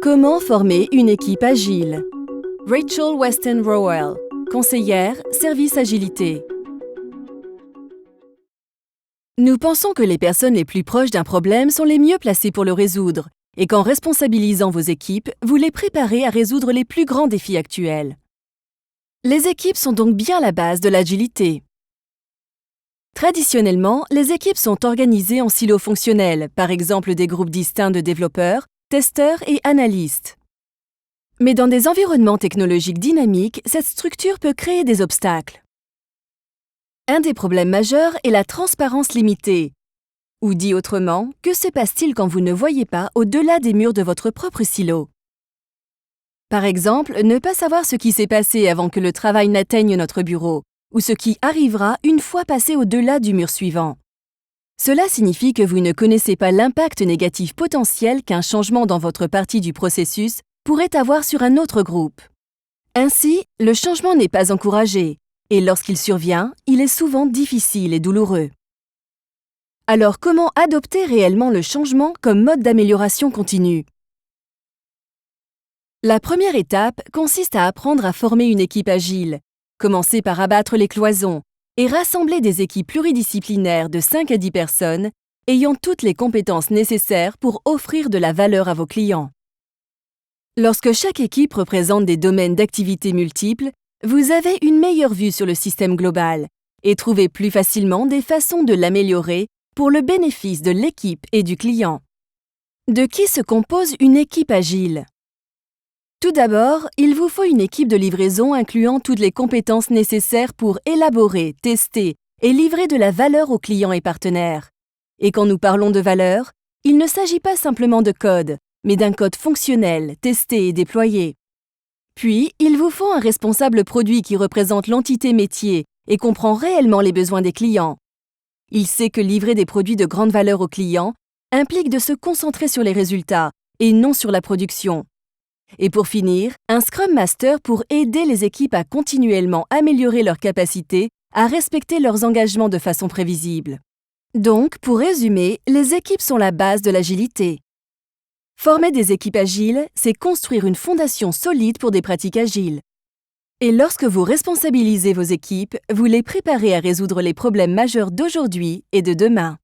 Comment former une équipe agile? Rachel Weston Rowell, conseillère, service agilité. Nous pensons que les personnes les plus proches d'un problème sont les mieux placées pour le résoudre, et qu'en responsabilisant vos équipes, vous les préparez à résoudre les plus grands défis actuels. Les équipes sont donc bien la base de l'agilité. Traditionnellement, les équipes sont organisées en silos fonctionnels, par exemple des groupes distincts de développeurs, testeurs et analystes. Mais dans des environnements technologiques dynamiques, cette structure peut créer des obstacles. Un des problèmes majeurs est la transparence limitée. Ou dit autrement, que se passe-t-il quand vous ne voyez pas au-delà des murs de votre propre silo? Par exemple, ne pas savoir ce qui s'est passé avant que le travail n'atteigne notre bureau, ou ce qui arrivera une fois passé au-delà du mur suivant. Cela signifie que vous ne connaissez pas l'impact négatif potentiel qu'un changement dans votre partie du processus pourrait avoir sur un autre groupe. Ainsi, le changement n'est pas encouragé, et lorsqu'il survient, il est souvent difficile et douloureux. Alors, comment adopter réellement le changement comme mode d'amélioration continue? La première étape consiste à apprendre à former une équipe agile. Commencez par abattre les cloisons et rassembler des équipes pluridisciplinaires de 5 à 10 personnes ayant toutes les compétences nécessaires pour offrir de la valeur à vos clients. Lorsque chaque équipe représente des domaines d'activité multiples, vous avez une meilleure vue sur le système global et trouvez plus facilement des façons de l'améliorer pour le bénéfice de l'équipe et du client. De qui se compose une équipe agile? Tout d'abord, il vous faut une équipe de livraison incluant toutes les compétences nécessaires pour élaborer, tester et livrer de la valeur aux clients et partenaires. Et quand nous parlons de valeur, il ne s'agit pas simplement de code, mais d'un code fonctionnel, testé et déployé. Puis, il vous faut un responsable produit qui représente l'entité métier et comprend réellement les besoins des clients. Il sait que livrer des produits de grande valeur aux clients implique de se concentrer sur les résultats et non sur la production. Et pour finir, un Scrum Master pour aider les équipes à continuellement améliorer leurs capacités à respecter leurs engagements de façon prévisible. Donc, pour résumer, les équipes sont la base de l'agilité. Former des équipes agiles, c'est construire une fondation solide pour des pratiques agiles. Et lorsque vous responsabilisez vos équipes, vous les préparez à résoudre les problèmes majeurs d'aujourd'hui et de demain.